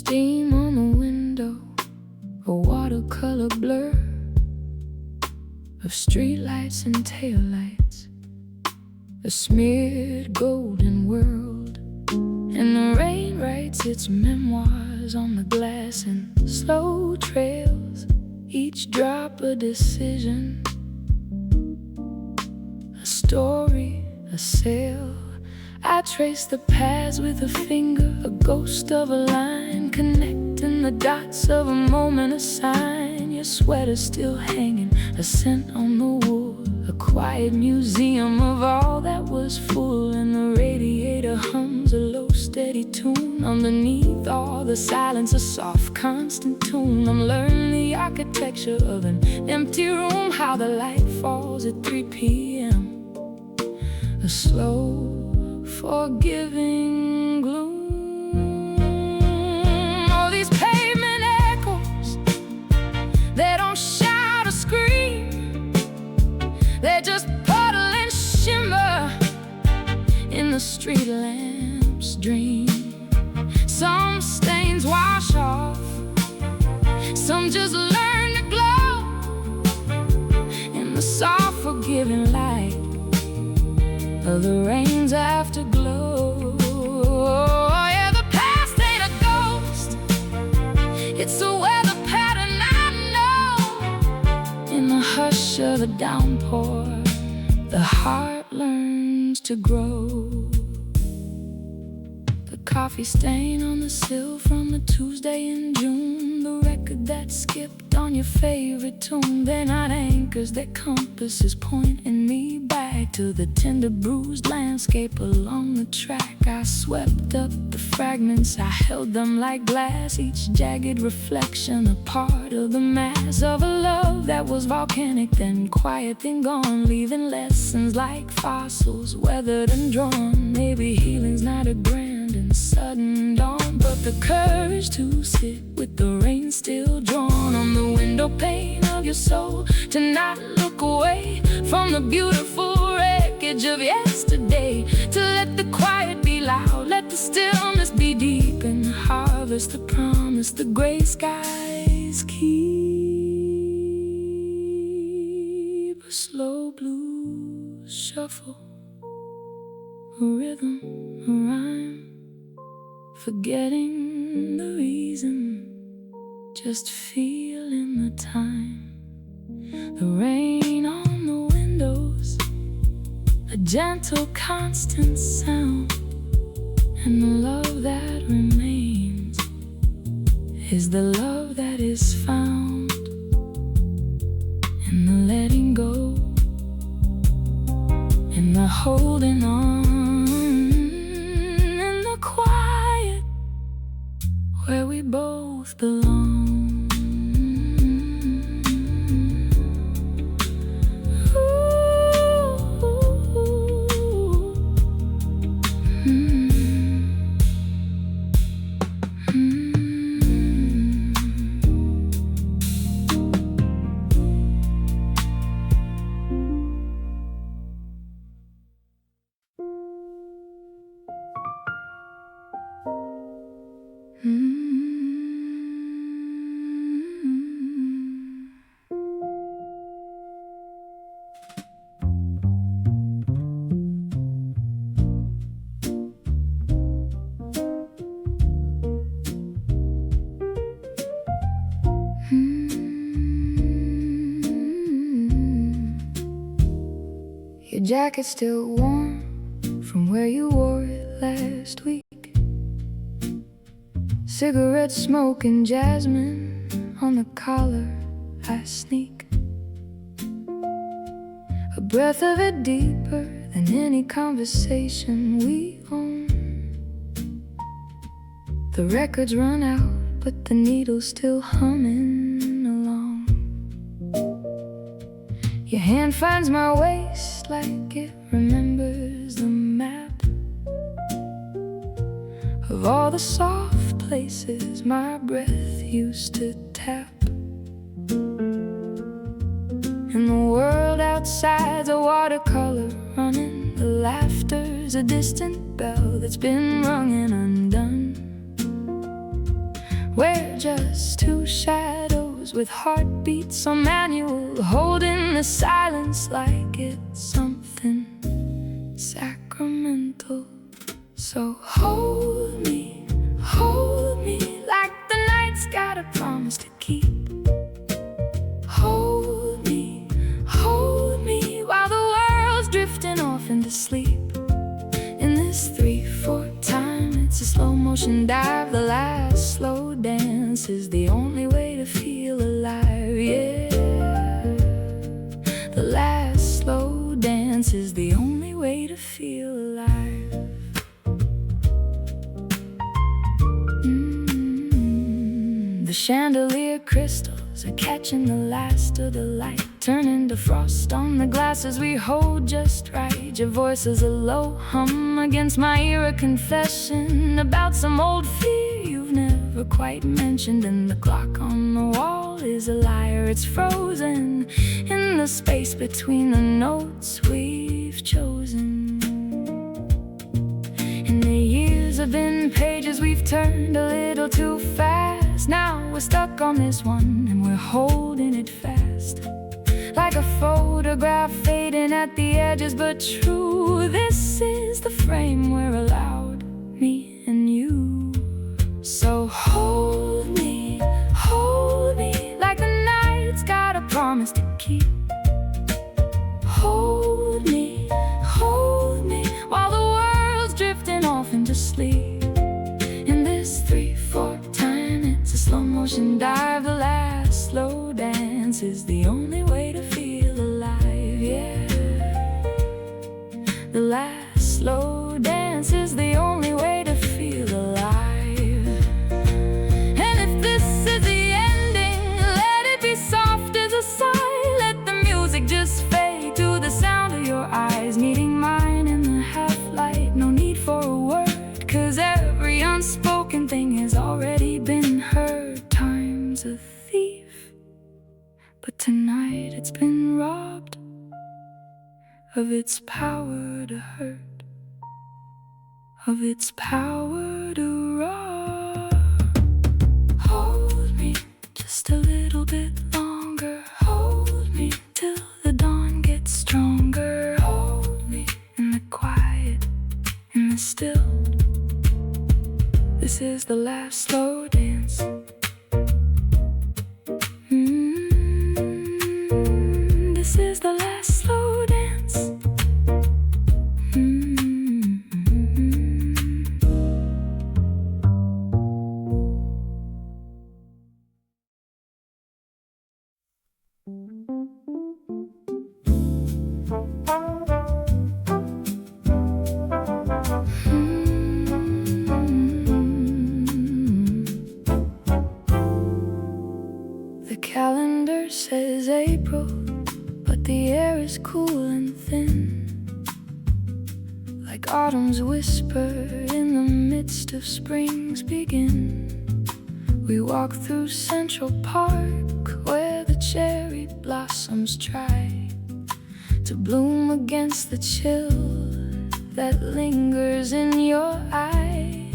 Steam on the window, a watercolor blur of streetlights and taillights, a smeared golden world. And the rain writes its memoirs on the glass in slow trails, each drop a decision, a story, a sail. I trace the paths with a finger, a ghost of a line, connecting the dots of a moment, a sign. Your sweater's still hanging, a scent on the wool, a quiet museum of all that was full. And the radiator hums a low, steady tune. Underneath all the silence, a soft, constant tune. I'm learning the architecture of an empty room, how the light falls at 3 p.m. A slow, forgiving gloom. Oh, these pavement echoes, they don't shout or scream, they just puddle and shimmer in the street lamp's dream. Some stains wash off, some just learn to glow in the soft, forgiving light of the rain's afterglow. Oh, yeah, the past ain't a ghost, it's a weather pattern I know. In the hush of the downpour, the heart learns to grow. The coffee stain on the sill from a Tuesday in June, the record that skipped on your favorite tune. They're not anchors, they're compasses pointing me back to the tender bruised landscape along the track. I swept up the fragments, I held them like glass, each jagged reflection a part of the mass of a love that was volcanic, then quiet, then gone, leaving lessons like fossils, weathered and drawn. Maybe healing's not a grand and sudden dawn, but the courage to sit with the rain still drawn on the window pane of your soul, to not look away from the beautiful wreckage of yesterday, to let the quiet be loud, let the stillness be deep, and harvest the promise the gray skies keep. A slow blues shuffle, a rhythm, a rhyme, forgetting the reason, just feeling the time. The rain on the windows, a gentle, constant sound, and the love that remains is the love that is found in the letting go, in the holding on, in the quiet where we both belong. Your jacket's still warm from where you wore it last week. Cigarette smoke and jasmine on the collar I sneak. A breath of it deeper than any conversation we own. The records run out, but the needle's still humming along. Your hand finds my waist like it remembers the map of all the soft places my breath used to tap. And the world outside's a watercolor running, the laughter's a distant bell that's been rung and undone. We're just two shadows with heartbeats on manual, holding the silence like it's something sacramental. So hold me like the night's got a promise to keep. Hold me while the world's drifting off into sleep. In this 3/4 time, it's a slow motion dive. The last slow dance is the only way to feel alive, yeah. The last slow dance is the only way to feel alive. The chandelier crystals are catching the last of the light, turning to frost on the glasses we hold just right. Your voice is a low hum against my ear, a confession about some old fear you've never quite mentioned. And the clock on the wall is a liar, it's frozen in the space between the notes we've chosen. And the years have been pages we've turned a little too fast. Now we're stuck on this one and we're holding it fast, like a photograph fading at the edges, but true. This is the frame we're allowed, me and you. So hold me like the night's got a promise to keep. Hold me while the world's drifting off into sleep. In this 3/4 time, it's a slow motion dive. The last slow dance is the only way to feel alive, yeah. The last slow dance is the only way to feel alive. And if this is the ending, let it be soft as a sigh. Let the music just fade to the sound of your eyes meeting mine in the half-light. No need for a word, 'cause every unspoken thing has already been heard. Time's a thief, but tonight it's been robbed of its power to hurt, of its power to rob. Hold me just a little bit longer. Hold me till the dawn gets stronger. Hold me in the quiet, in the still. This is the last slow dance. This is the last slow dance. The calendar says April, but the air is cool and thin, like autumn's whisper in the midst of spring's begin. We walk through Central Park, where the cherry blossoms try to bloom against the chill that lingers in your eye.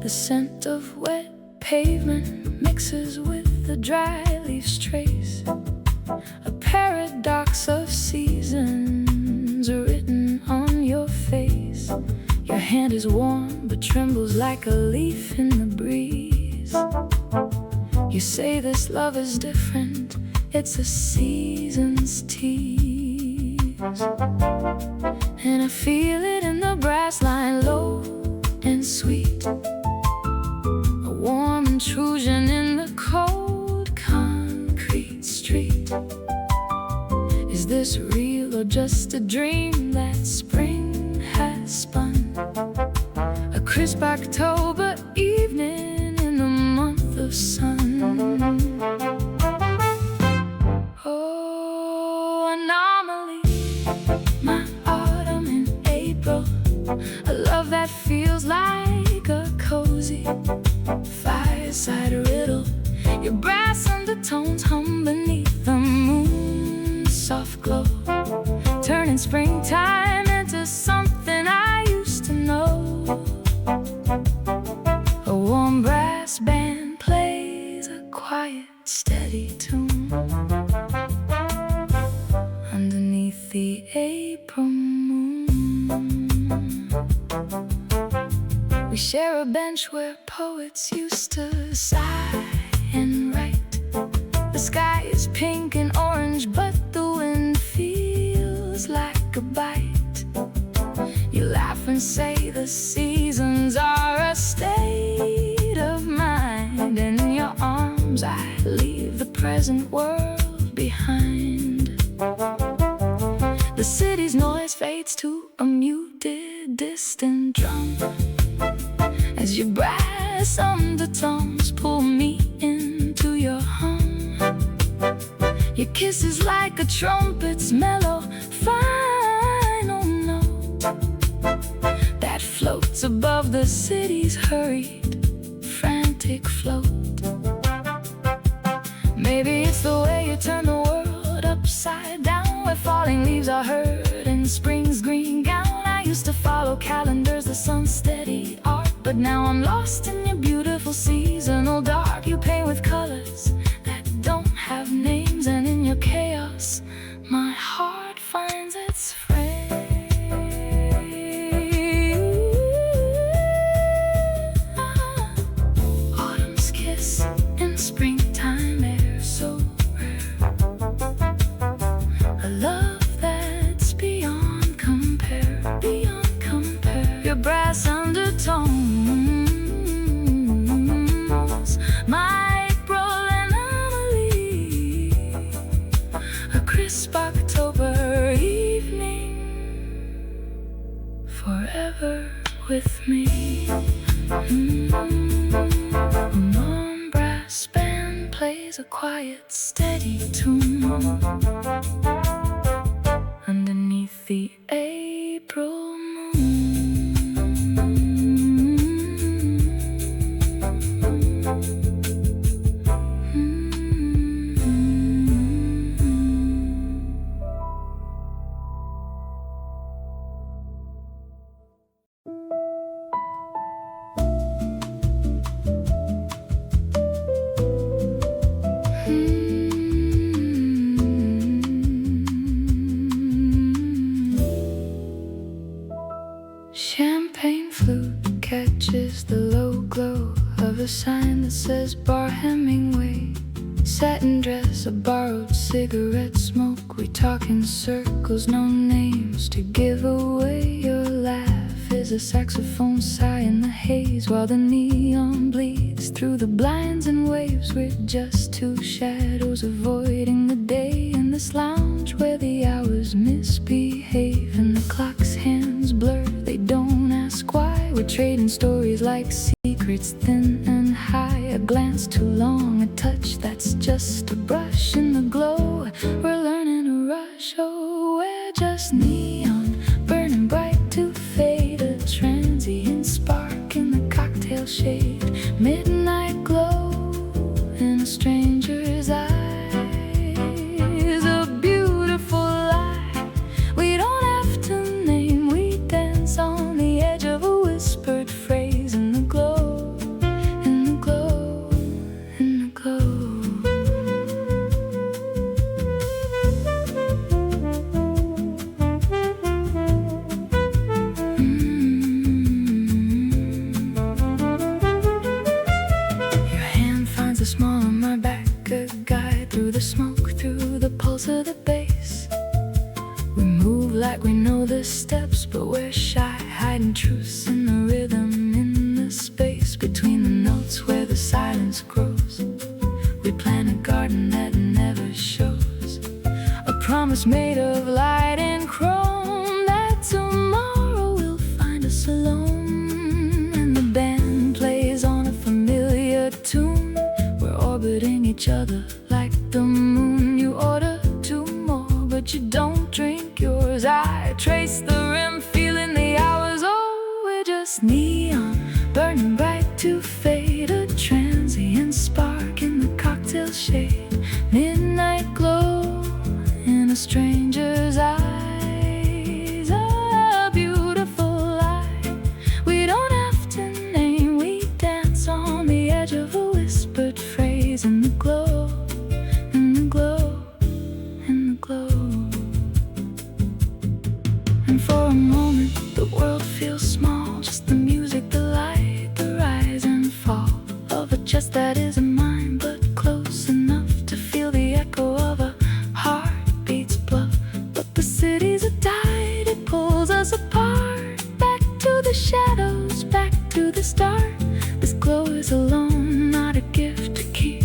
The scent of wet pavement mixes with the dry leaves trace, a paradox of seasons written on your face. Your hand is warm but trembles like a leaf in the breeze. You say this love is different, it's a season's tease. And I feel it in the brass line, low and sweet, a warm intrusion in the cold concrete street. Is this real or just a dream that spring has spun? A crisp October evening in the month of sun. Oh, anomaly, my autumn in April, a love that feels like a cozy fireside riddle. Your brass undertones hum beneath the moon's soft glow, turning springtime into something I used to know. A warm brass band We share a bench where poets used to sigh and write. The sky is pink and orange, but the wind feels like a bite. You laugh and say the seasons are a state of mind, and in your arms I leave the present world behind. The city's noise fades to a muted, distant drum as your brass undertones pull me into your hum. Your kiss is like a trumpet's mellow final note that floats above the city's hurried, frantic float. Maybe it's the way you turn the world upside down, where falling leaves are heard in spring's green gown. I used to follow calendars, the sun's steady art, but now I'm lost in your beautiful seasonal dark. You paint with colors that don't have names, and in your chaos my heart finds its friend. Autumn's kiss in springtime air, so rare. A love that's beyond compare, beyond compare. Your brass undertones, my April anomaly. A crisp October evening, forever with me. A warm brass band plays a quiet, steady tune underneath the April moon. Champagne flute catches the low glow of a sign that says Bar Hemingway. Satin dress, a borrowed cigarette smoke. We talk in circles, no names to give away. Your laugh is a saxophone sigh in the haze, while the neon bleeds through the blinds and waves. We're just two shadows avoiding the day in this lounge where the hours misbehave and the clock's hands blur. They don't ask why. We're trading stories like secrets, thin and high. A glance too long, a touch that's just a brush in the glow. We're learning to rush, oh, we're just neon, burning bright to fade. A transient spark in the cocktail shade, midnight glow in a stranger's eyes. A beautiful lie we don't have to name. We dance on the edge of a whispered phrase in the glow, in the glow, in the glow. Your hand finds a small on my back, a guide through the smoke, through the pulse of the bass. We move like we know the steps, but we're shy, hiding truths in the rhythm, in the space between the notes where the silence grows. We plant a garden that never shows, a promise made of light and chrome, that tomorrow will find us alone. And the band plays on a familiar tune. We're orbiting each other like the moon. You order two more, but you don't drink yours. I trace the rim, feeling the hours. Oh, we're just neon, burning bright to fade. A transient spark in the cocktail shade, midnight glow in a stranger's eyes. A beautiful lie we don't have to name. We dance on the edge of a whispered phrase in the glow, in the glow, in the glow. And for a moment the world feels small, just the music, the light, this dark, this glow is alone, not a gift to keep,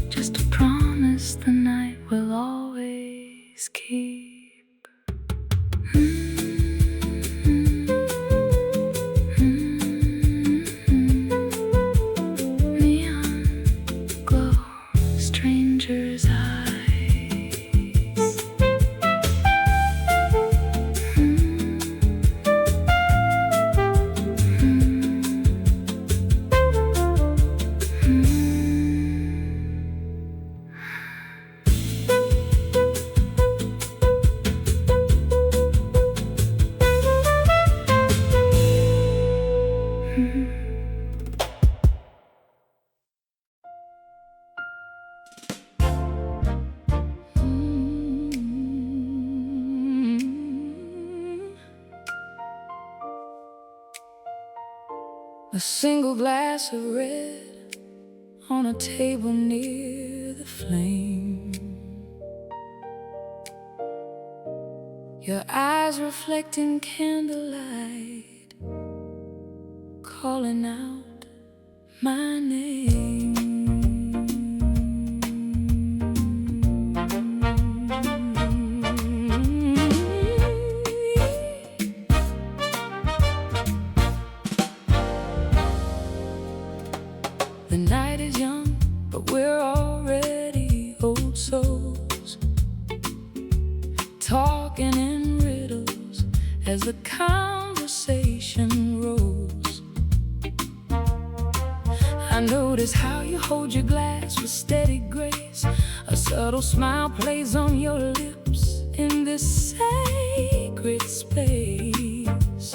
just a promise the night will always keep. Neon glow, stranger's eyes. A single glass of red on a table near the flame. Your eyes reflecting candlelight, calling out my name. The night is young, but we're already old souls, talking in riddles as the conversation rolls. I notice how you hold your glass with steady grace. A subtle smile plays on your lips in this sacred space.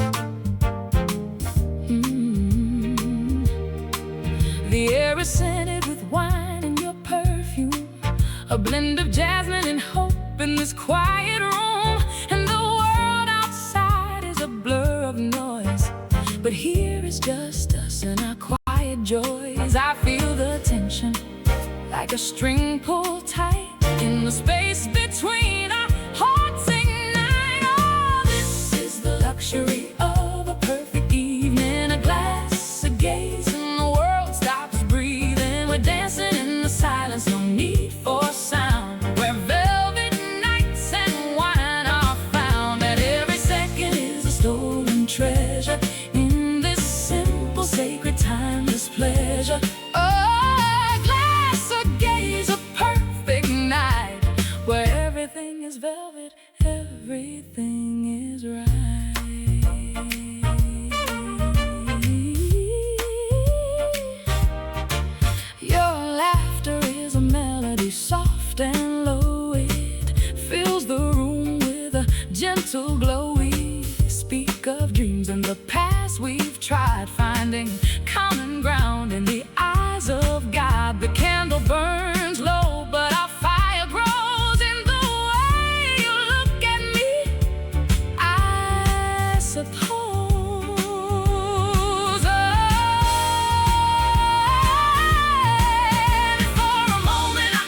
The air is scented with wine and your perfume, a blend of jasmine and hope in this quiet room. And the world outside is a blur of noise, but here is just us and our quiet joys. I feel the tension like a string pulled tight in the space between our hearts ignite. Oh, this is the luxury of a perfect evening, a glass, a gaze, and the world stops breathing. We're dancing in the silence, no need for sound, where velvet nights and wine are found. And every second is a stolen treasure in this simple, sacred, timeless pleasure. A glass, a gaze, a perfect night, where everything is velvet, everything is right. Your laughter is a melody, soft and low. It fills the room with a gentle glow. We speak of dreams and the past we've tried, finding common ground in the eyes of God. The candle burns low, but our fire grows in the way you look at me, I suppose. And for a moment I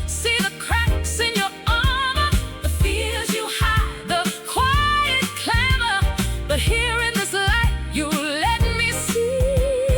see the cracks in your armor, the fears you hide, the quiet clamor. But here in this light you let me see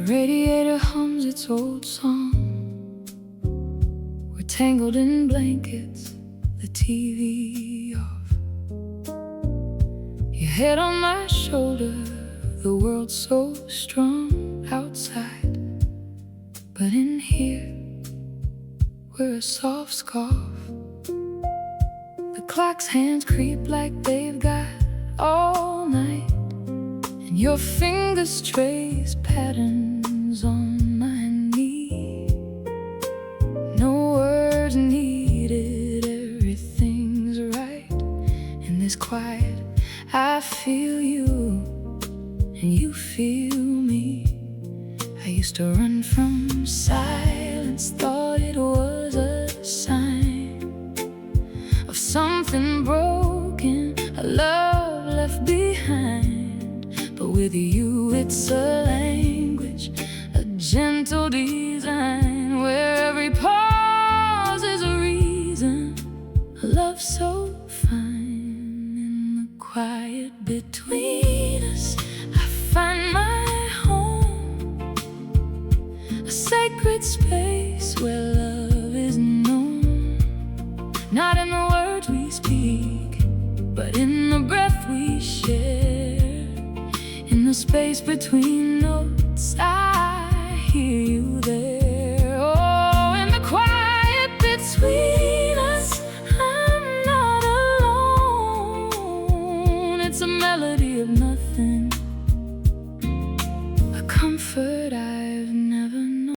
radiator hums its old song. We're tangled in blankets, the TV off. Your head on my shoulder, the world's so strong outside, but in here, we're a soft scarf. The clock's hands creep like they've got all night, and your fingers trace patterns on my knee. No words needed, everything's right. In this quiet, I feel you, and you feel me. I used to run from silence, thought it was a sign of something broken, a love left behind. But with you it's a language, a gentle design, where every pause is a reason, a love so fine. In the quiet between us, I find my home, a sacred space where love is known, not in the words we speak, but in the breath we share. In the space between notes, I hear you there. Oh, in the quiet between us, I'm not alone. It's a melody of nothing, a comfort I've never known.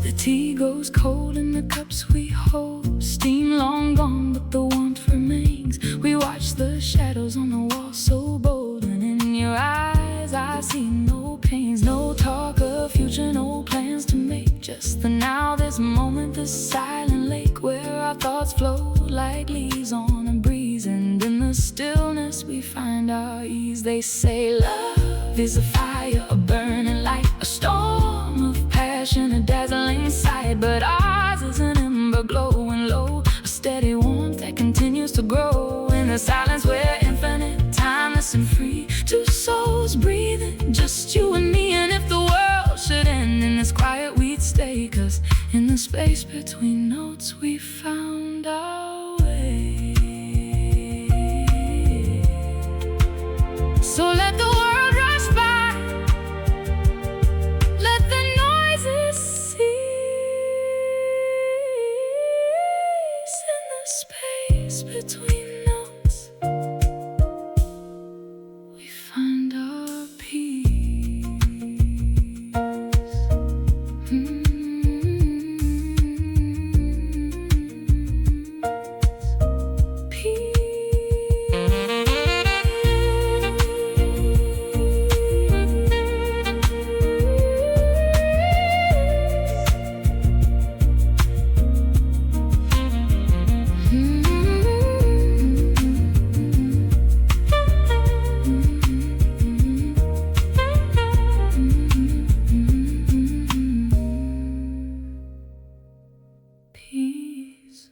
The tea goes cold in the cups we hold, steam long gone, but the warmth remains. We watch the shadows on the wall so bold, and in your eyes I see no pains, no talk of future, no plans to make. Just the now, this moment, this silent lake where our thoughts flow like leaves on a breeze. And in the stillness we find our ease. They say love is a fire, a burning light, a storm of passion, a dazzling sight. But ours is an ember glowing low, a steady warmth that continues to grow. In the silence we're infinite, timeless and free, two souls breathing, just you and me. And if the world should end in this quiet, we'd stay, 'cause in the space between notes we found our way. So let the world rush by, let the noises cease. In the space between notes we find our peace. Peace.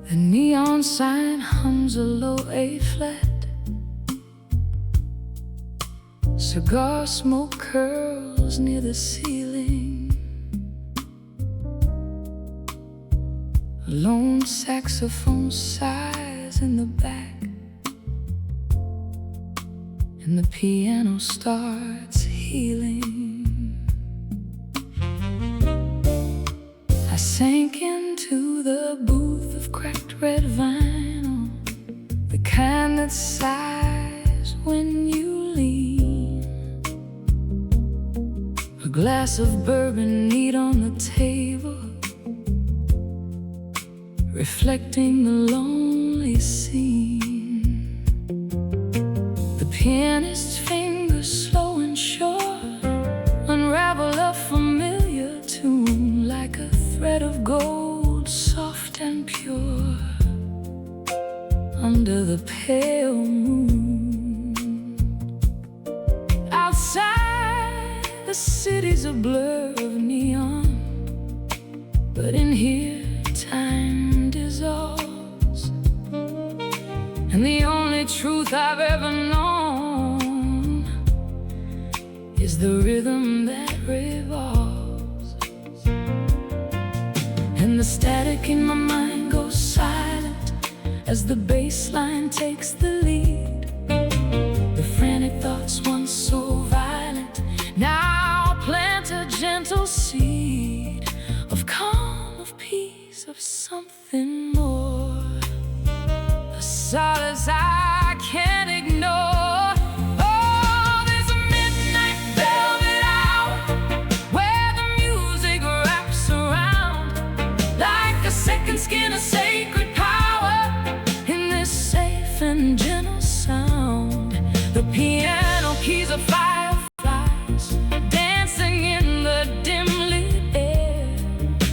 The neon sign hums a low A flat. Cigar smoke curls near the ceiling. A lone saxophone sighs in the back, and the piano starts healing. I sank into the booth of cracked red vinyl, the kind that sighs when you lean. A glass of bourbon neat on the table, reflecting the lonely scene. The pianist's fingers slow and sure unravel a familiar tune like a thread of gold, soft and pure, under the pale moon. Outside, the city's a blur of neon, but in here, time dissolves, and the only truth I've ever known is the rhythm that revolves. And the static in my mind goes silent as the bass line takes the lead. The frantic thoughts once so violent now plant a gentle seed of calm, of peace, of something more, a solace I can't ignore. Oh, there's a midnight velvet hour where the music wraps around like a second skin, a sacred power in this safe and gentle sound. The piano keys are fireflies dancing in the dim lit air,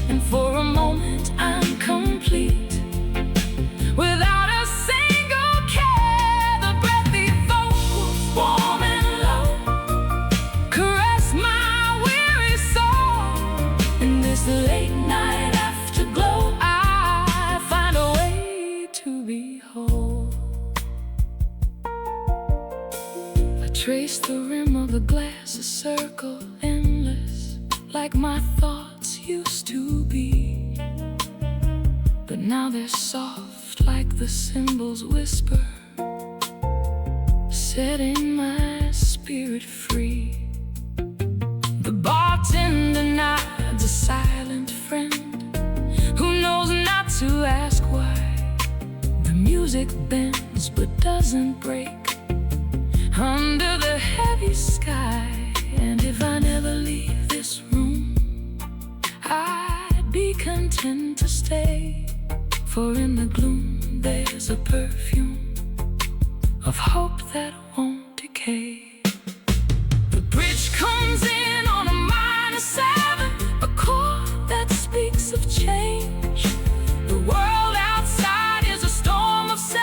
and for a moment I'm complete without a single care. The breathy vocals, warm and low, caress my weary soul. In this late night afterglow, I find a way to be whole. I trace the rim of the glass, a circle endless, like my thoughts used to be. But now they're soft like the cymbals whisper, setting my spirit free. The bartender nods, a silent friend who knows not to ask why. The music bends but doesn't break under the heavy sky. And if I never leave this room, I'd be content to stay, for in the gloom there's a perfume of hope that won't decay. The bridge comes in on a minor 7, a chord that speaks of change. The world outside is a storm of 7,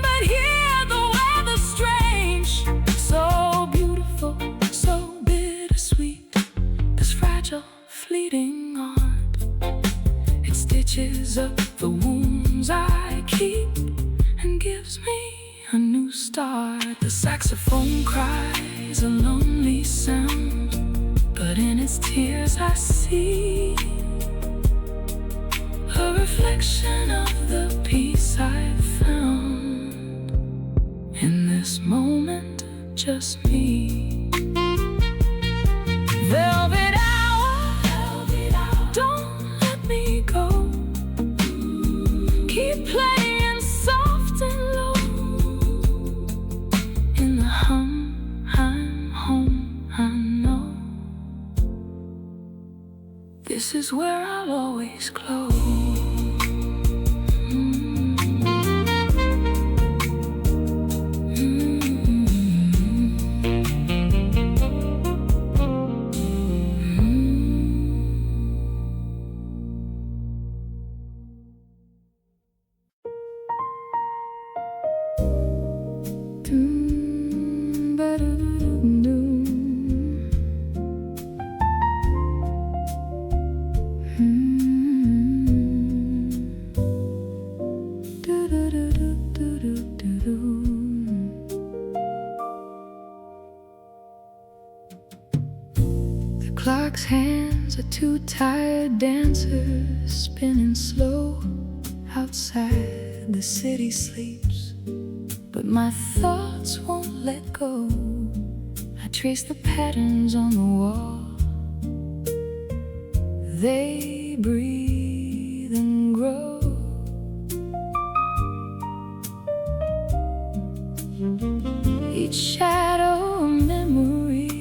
but here the weather's strange. So beautiful, so bittersweet, this fragile, fleeting art. It stitches up the wounds I keep and gives me a new start. The saxophone cries a lonely sound, but in its tears I see a reflection of the peace I've found. In this moment, just me. Velvet hour, don't let me go. Keep playing soft and low. In the hum, I'm home, I know. This is where I'll always glow. The clock's hands are two tired dancers spinning slow. Outside the city sleeps, but my thoughts won't let go. I trace the patterns on the wall. They breathe and grow. Each shadow a memory.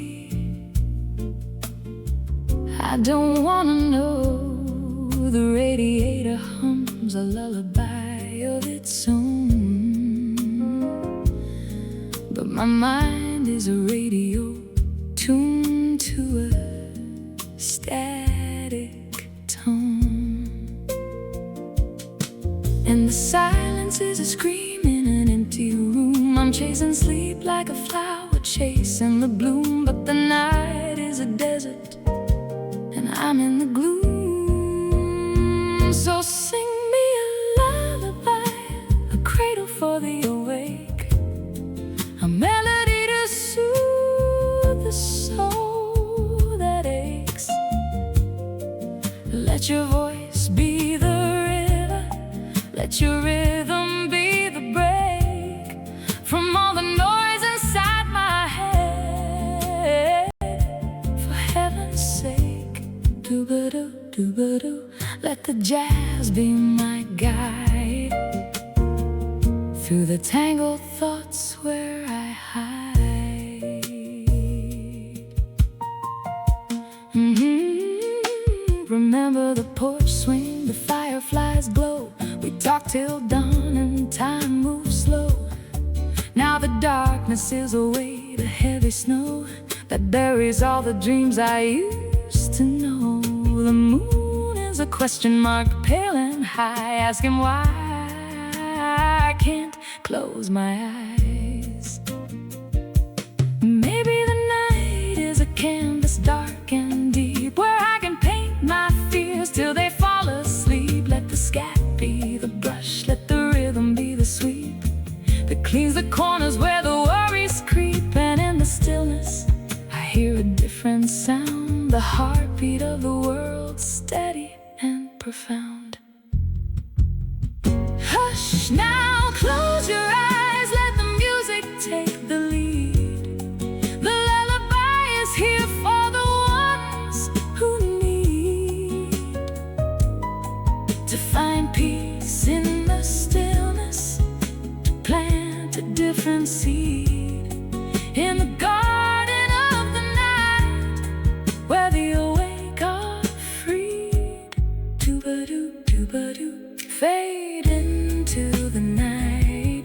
I don't wanna know. The radiator hums a lullaby of its own, but My mind is a radio tuned to a static tone, and the silence is a scream in an empty room. I'm chasing sleep like a flower chasing the bloom, but the night is a desert and I'm in the gloom. So sing me a lullaby, a cradle for the awake, a melody to soothe the soul that aches. Let your voice be the river, let your rhythm be the break from all the noise inside my head. For heaven's sake, doo-ba-doo, doo-ba-doo, let the jazz be my guide through the tangled thoughts where I hide. Remember the porch swing, the fireflies glow. We talk till dawn and time moves slow. Now the darkness is a weight, a heavy snow that buries all the dreams I used to know. The moon is a question mark, pale and high, asking why I can't close my eyes. Maybe the night is a canvas dark and deep, where I can paint my fears till they fall asleep. Let the scat be the brush, let the rhythm be the sweep that cleans the corners where the worries creep. And in the stillness I hear a different sound, the heartbeat of the world, steady and profound. Hush now, close your eyes, let the music take the lead. The lullaby is here for the ones who need to find peace in the stillness, to plant a different seed in the garden of the night, where the awake are freed. Doo-ba-doo, doo-ba-doo, fade into the night,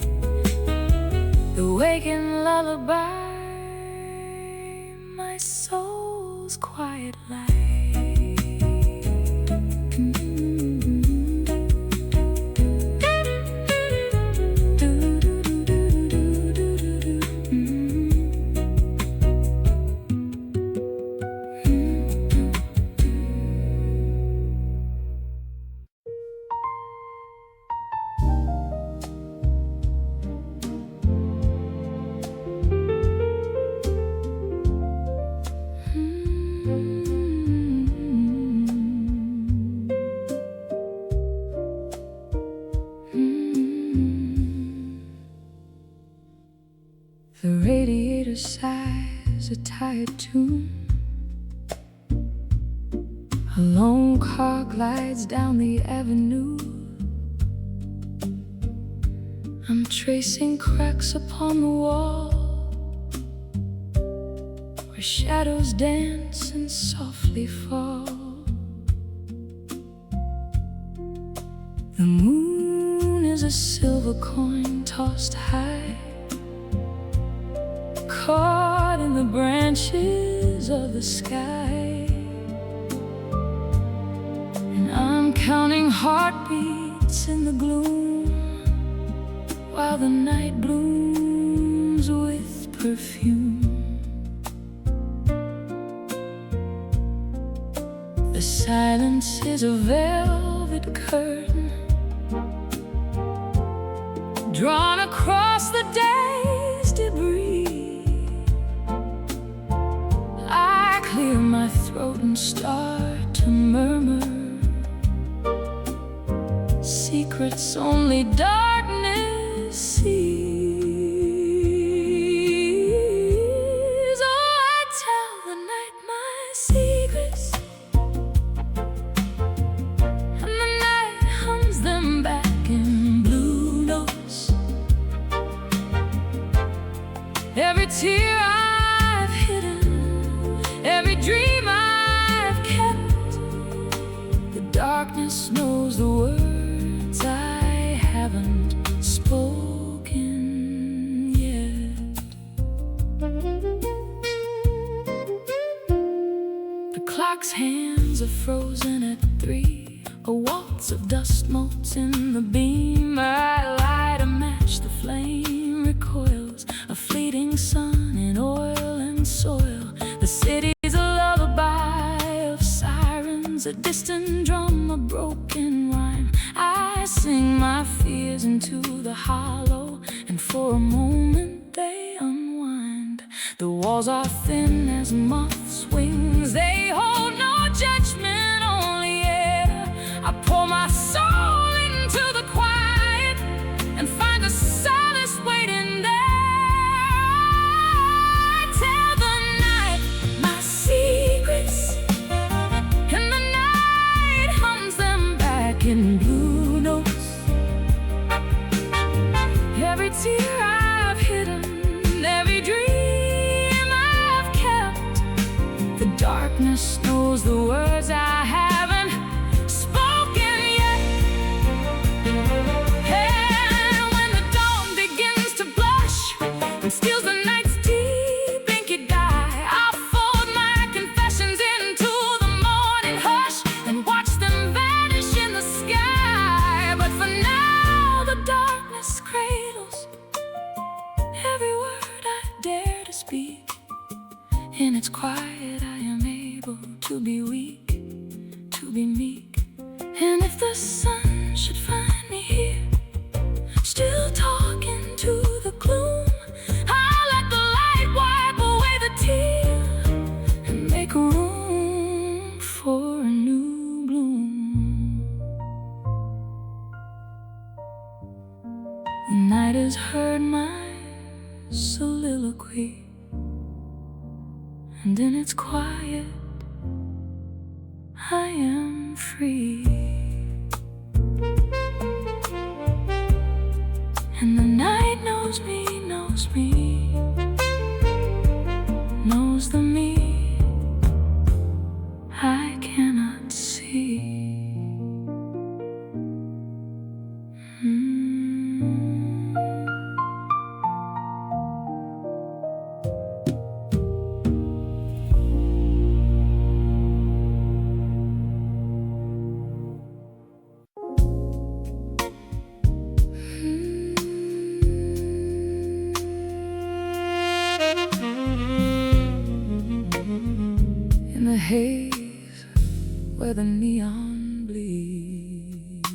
the waking lullaby, my soul's quiet light. The radiator sighs a tired tune. A lone car glides down the avenue. I'm tracing cracks upon the wall, where shadows dance and softly fall. The moon is a silver coin tossed high, caught in the branches of the sky. And I'm counting heartbeats in the gloom, while the night blooms with perfume. The silence is a velvet curtain drawn across the day's debris. I clear my throat and start to murmur secrets only darkness sees. Oh, I tell the night my secrets, and the night hums them back in blue notes. Every tear I've hidden, every dream I've kept, the darkness knows the words I haven't spoken yet. The clock's hands are frozen at 3. A waltz of dust molts in the beam. I light a match, the flame recoils. A fleeting sun in oil and soil. The city's a lullaby of sirens, a distant drum, a broken rhyme. I sing my fears into the hollow, and for a moment they unwind. The walls are thin as moths' wings. They hold no judgment, only air. I pour my soul into the quiet and find a solace waiting there. I tell the night my secrets, and the night hums them back in blue notes. Every tear I've hidden, every dream I've kept, the darkness knows the words I haven't spoken yet. And when the dawn begins to blush and steals the night's deep inky dye, I'll fold my confessions into the morning hush and watch them vanish in the sky. But for now the darkness cradles every word I dare to speak. In its quiet I am able to be weak, to be meek. And if the sun should find me here, still talking to the gloom, I'll let the light wipe away the tear and make room for a new bloom. The night has heard my soliloquy, and in its quiet I am free. And the night knows me, knows the me I cannot see. In the haze where the neon bleeds,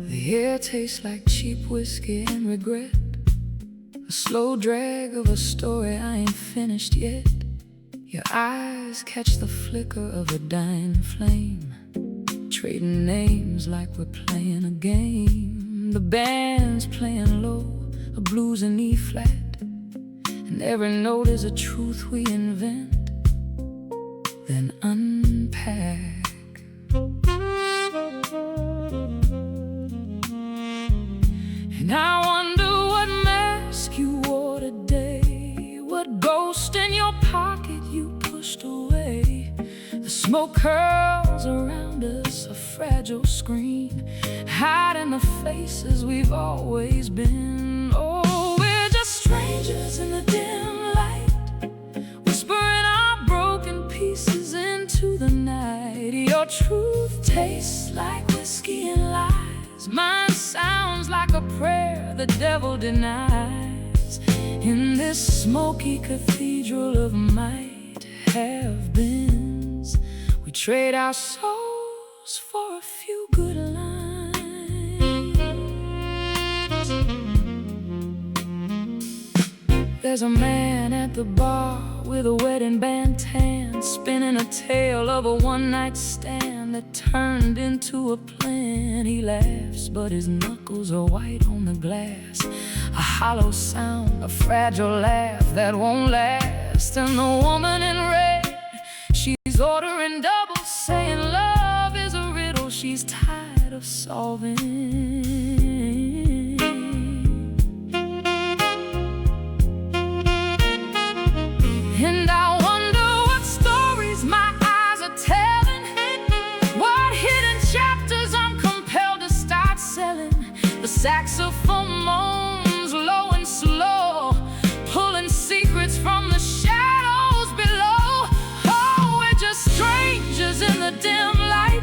the air tastes like cheap whiskey and regret, a slow drag of a story I ain't finished yet. Your eyes catch the flicker of a dying flame, trading names like we're playing a game. The band's playing low, a blues in E-flat, and every note is a truth we invent, then unpack. And I wonder what mask you wore today, what ghost in your pocket you pushed away. The smoke curls around us, a fragile screen, hiding the faces we've always been. Oh, we're just strangers in the dim light, whispering our broken pieces into the night. Your truth tastes like whiskey and lies, mine sounds like a prayer the devil denies. In this smoky cathedral of might have beens, we trade our souls for a few good lines. There's a man at the bar with a wedding band tan, spinning a tale of a one-night stand that turned into a plan. He laughs, but his knuckles are white on the glass, a hollow sound, a fragile laugh that won't last. And the woman in red, she's ordering double, saying love is a riddle she's tired of solving. And I wonder what stories my eyes are telling, what hidden chapters I'm compelled to start selling. The saxophone moans low and slow, pulling secrets from the shadows below. Oh, we're just strangers in the dim light,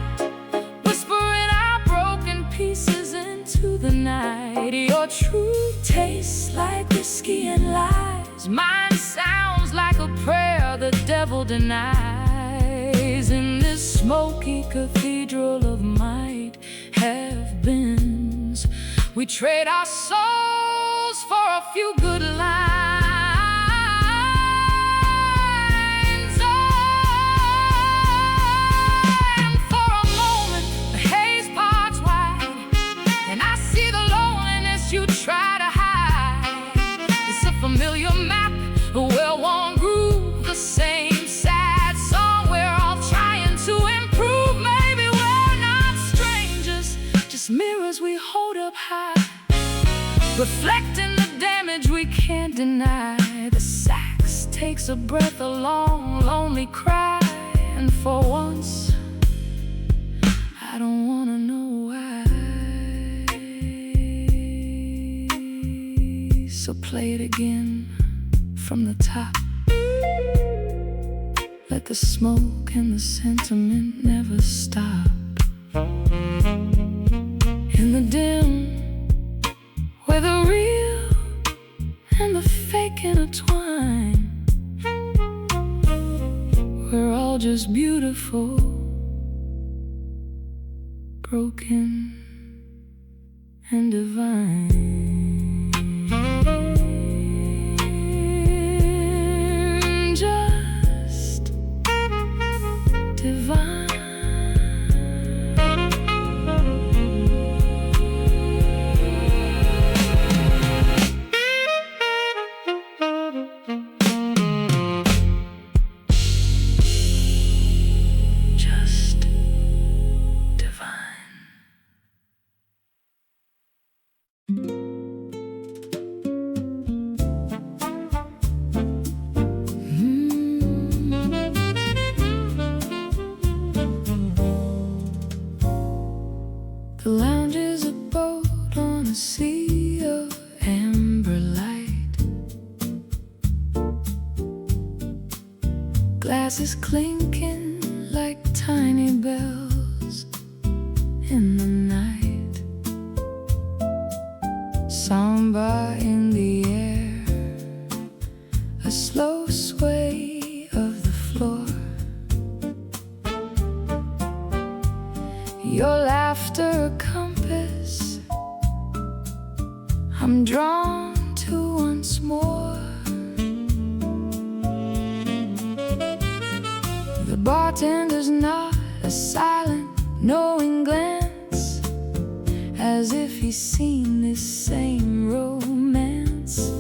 whispering our broken pieces into the night. Your truth tastes like whiskey and lies, mine sounds like a prayer the devil denies. In this smoky cathedral of might have beens, we trade our souls for a few good lines. Oh, and for a moment the haze parts wide, and I see the loneliness you try to hide. It's a familiar map, a well-worn groove, the same sad song we're all trying to improve. Maybe we're not strangers, just mirrors we hold up high, reflecting the damage we can't deny. The sax takes a breath, a long, lonely cry, and for once, I don't wanna know why. So play it again from the top. Let the smoke and the sentiment never stop. In the dim, where the real and the fake intertwine, we're all just beautiful, broken and divine. Just divine. The lounge is a boat on a sea of amber light. Glasses clinking like tiny bells in the night. Samba in the air, a slow sway of the floor. Your laughter a compass I'm drawn to once more. The bartender's not a silent, knowing glance, as if he's seen this same romance.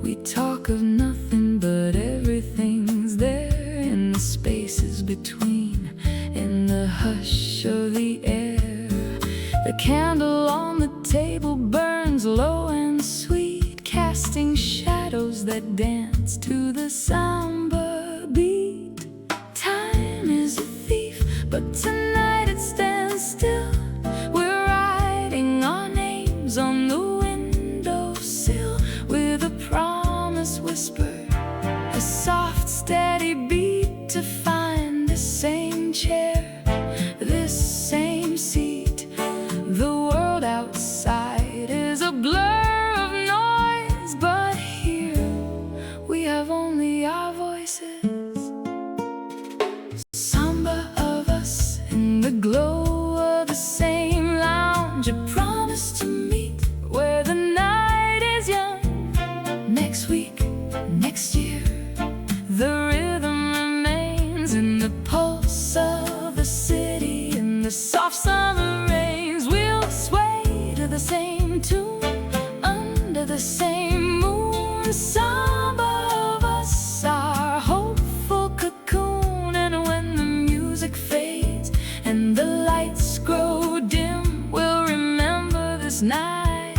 We talk of nothing, but everything's there in the spaces between, in the hush of the air. The candle on the table burns low and sweet, casting shadows that dance to the samba beat. Time is a thief, but tonight it stands still. We're writing our names on the windowsill, with a promise whispered, a soft steady beat, to find the same chair, this same seat. The world outside is a blur of noise, but here we have only our voices. Samba of us in the glow of the same lounge, a promise to meet where the night is young. Next week, next year, the rhythm remains in the pulse of the city. In the soft summer rains, we'll sway to the same tune under the same moon. Samba of us, our hopeful cocoon. And when the music fades and the lights grow dim, we'll remember this night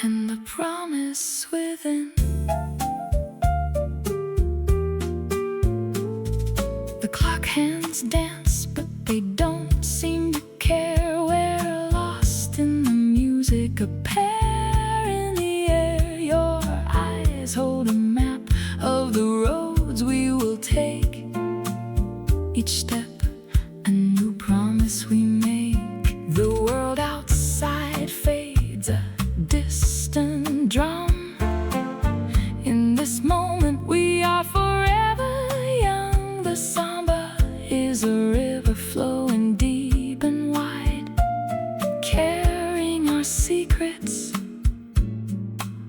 and the promise within. each step, a new promise we make. The world outside fades, a distant drum. In this moment we are forever young. The samba is a river flowing deep and wide, carrying our secrets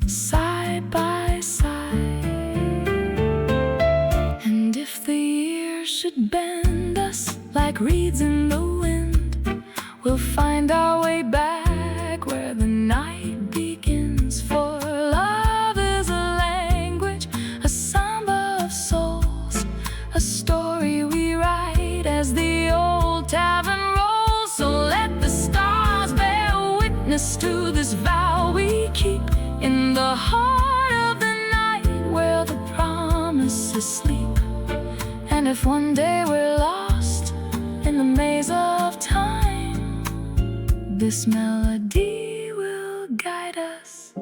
side by side. And if the years should bend us like reeds in the wind, we'll find our way back where the night begins. For love is a language, a samba of souls, a story we write as the old tavern rolls. So let the stars bear witness to this vow we keep in the heart of the night where the promises sleep. And if one day we're lost in the maze of time, this melody will guide us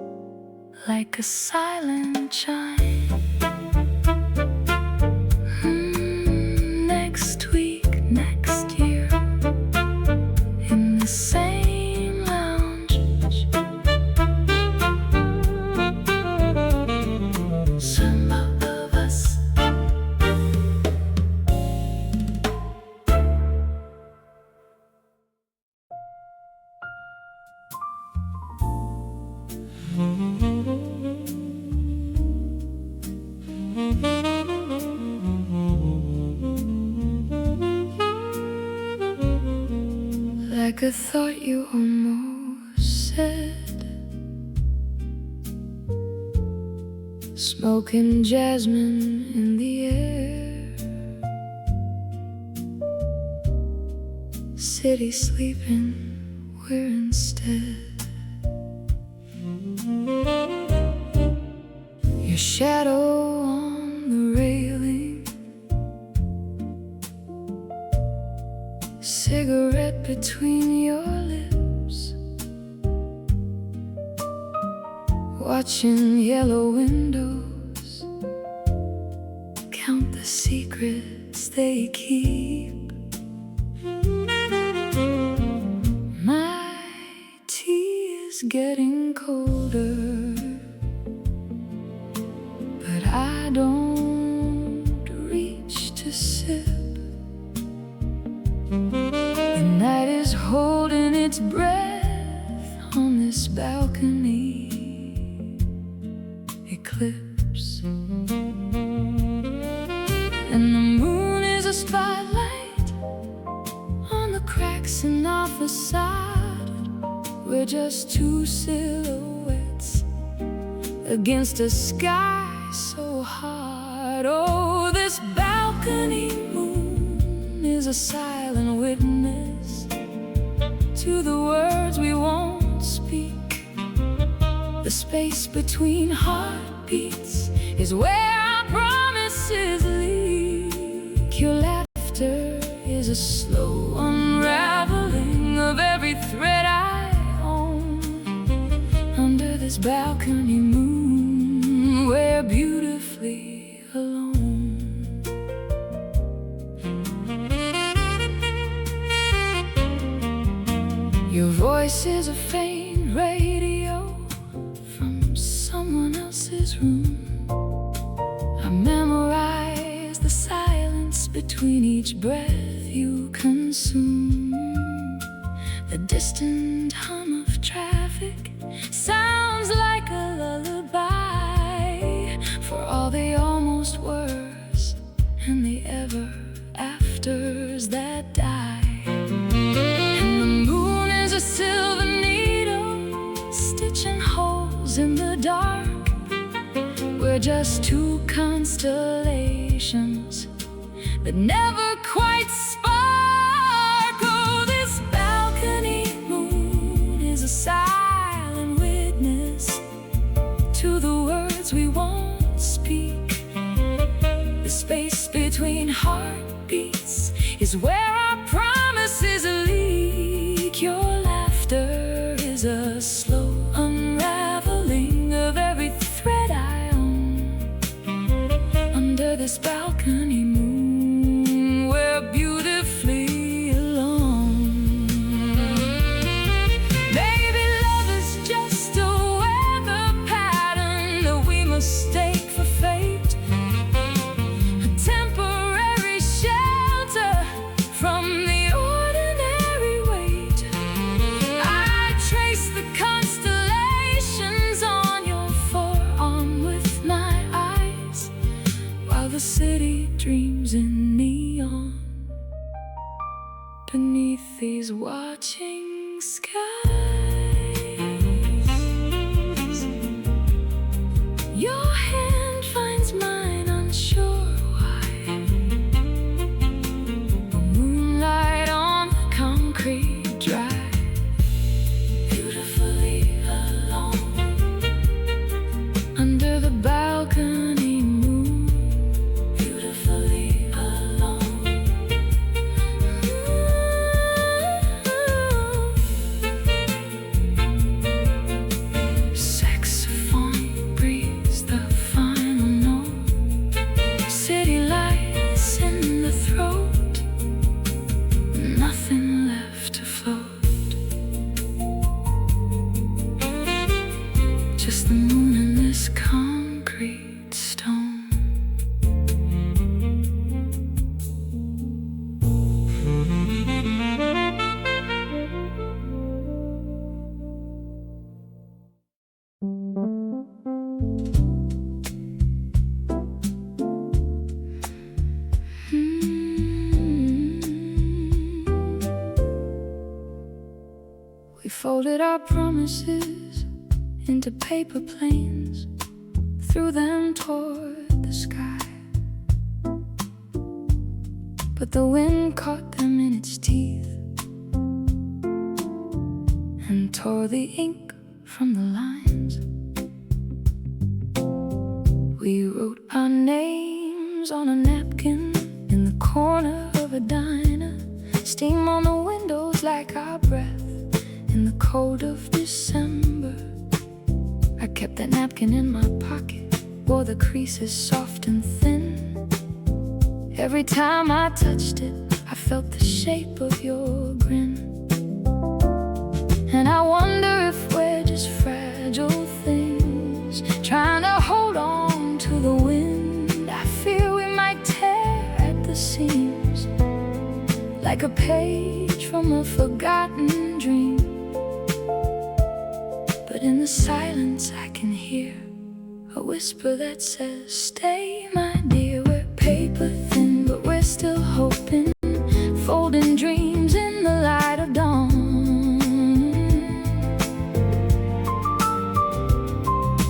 like a silent chime. Next week, next year, in the same lounge, some of us. Like a thought you almost said, smoking jasmine in the air, city sleeping, we're instead. Your shadow on the railing, cigarette between your lips, watching yellow windows, count the secrets they keep. My tea is getting colder, but I don't reach to sip. The night is holding its breath on this balcony, eclipse. And the moon is a spotlight on the cracks in our facade. We're just two silhouettes against a sky so hard. Oh, this balcony moon is a silent witness to the words we won't speak. The space between heartbeats is where our promises leak. Your laughter is a slow unraveling of every thread I own. Under this balcony moon, we're beautifully alone. Your voice is a faint radio from someone else's room. I memorize the silence between each breath you consume. The distant hum of traffic sounds like a lullaby for all the almost wers and the ever afters that die. And the moon is a silver needle stitching holes in the dark. We're just two constellations that never quite spark. Oh, this balcony moon is a silent witness to the words we won't speak. The space between heartbeats is where our promises leak. Your laughter is a slow unraveling of every thread I own. Under this balcony moon, we're beautiful. the city dreams in neon beneath these watching skies. Your hand finds mine, unsure why. Moonlight on the concrete drive, beautifully alone under the balcony moon, beautifully alone. Saxophone breathes the final note, city lights in the throat, nothing left to float, just the moon and this concrete stone. We folded our promises into paper planes, threw them toward the sky. But the wind caught them in its teeth and tore the ink from the lines. We wrote our names on a napkin in the corner of a diner, steam on the windows like our breath in the cold of December. I kept that napkin in my pocket, wore the creases soft and thin. Every time I touched it, I felt the shape of your grin. And I wonder if we're just fragile things, trying to hold on to the wind. I fear we might tear at the seams, like a page from a forgotten dream. But in the silence I can hear a whisper that says, stay my dear. We're paper thin, but we're still hoping, folding dreams in the light of dawn.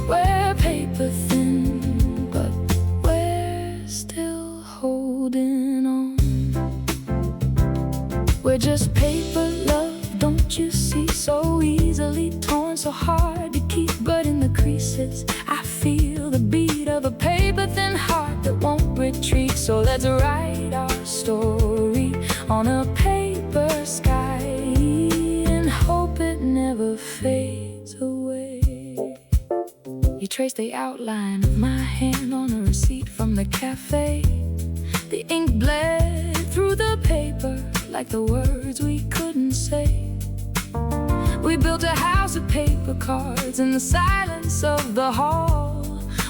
We're paper thin, but we're still holding on. We're just paper, love, don't you see? So easily torn, so hard to keep. But in the creases I feel the beat of a paper-thin heart that won't retreat. So let's write our story on a paper sky and hope it never fades away. You trace the outline of my hand on a receipt from the cafe. The ink bled through the paper like the words we couldn't say. We built a house of paper cards in the silence of the hall.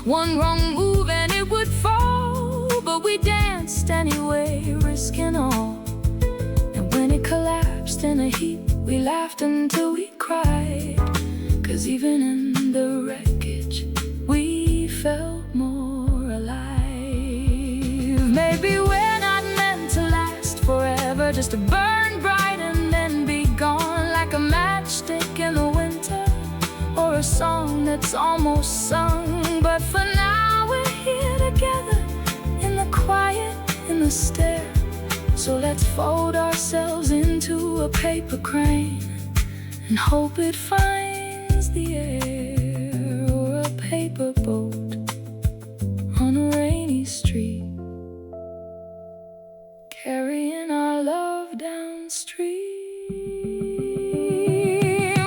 One wrong move and it would fall, but we danced anyway, risking all. And when it collapsed in a heap, we laughed until we cried. 'Cause even in the wreckage, we felt more alive. Maybe we're not meant to last forever, just to burn bright and then be gone, like a matchstick in the winter, or a song that's almost sung. But for now we're here together, in the quiet, in the stare. So let's fold ourselves into a paper crane and hope it finds the air, or a paper boat on a rainy street, carrying our love downstream.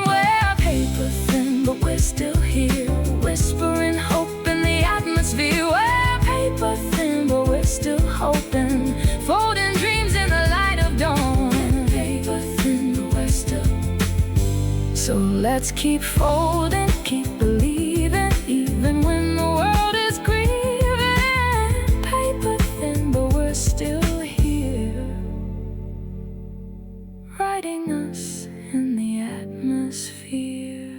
We're paper thin, but we're still here, whispering hope in the atmosphere. We're paper thin, but we're still hoping, folding dreams in the light of dawn. Paper thin, but we're still. So let's keep folding, keep believing, even when the world is grieving. Paper thin, but we're still here, writing us in the atmosphere.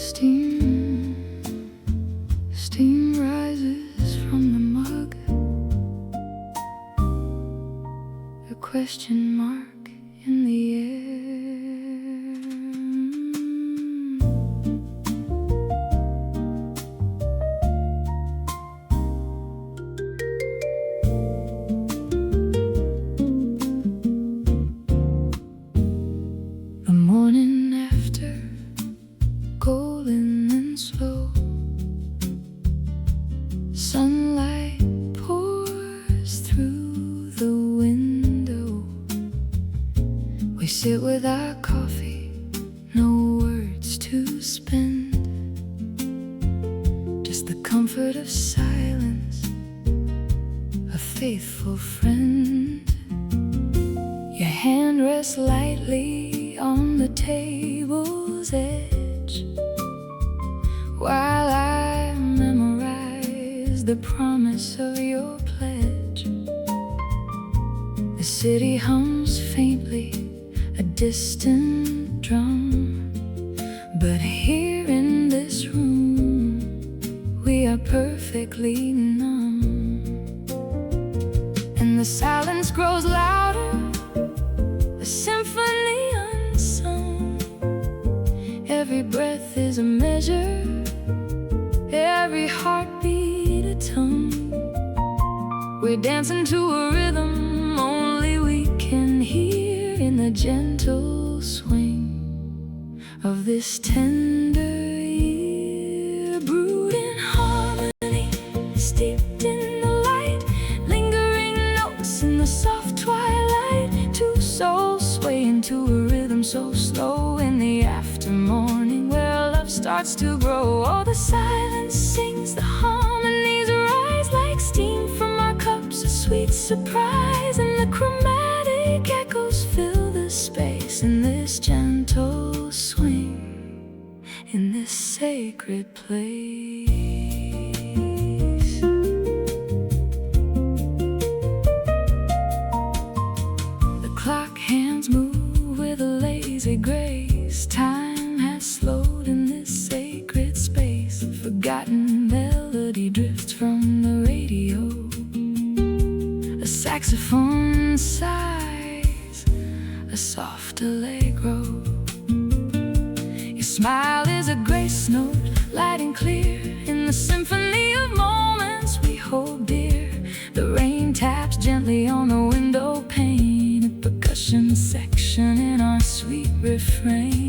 Steam, steam rises from the mug, a question mark in the air. The morning after, golden and slow, sunlight pours through the window. We sit with our coffee, no words to spend, just the comfort of silence, a faithful friend. Your hand rests lightly on the table's edge, while I memorize the promise of your pledge. The city hums faintly, a distant drum, but here in this room we are perfectly numb. And the silence grows louder, a symphony unsung. Every breath is a measure, every heartbeat a tongue. We're dancing to a rhythm only we can hear, in the gentle swing of this tender year. Brewed in harmony, steeped in the light, lingering notes in the soft twilight. Two souls sway into a rhythm so slow in the aftermorning, where love starts to grow. Oh, the silence sings, the harmonies rise like steam from our cups, a sweet surprise. And the chromatic echoes fill the space in this gentle swing, in this sacred place. The clock hands move with a lazy grace. Time has slowed in this sacred space. A forgotten melody drifts from the radio. A saxophone sighs, a soft allegro. Your smile is a grace note, light and clear, in the symphony of moments we hold dear. The rain taps gently on the window pane, a percussion section in our sweet refrain.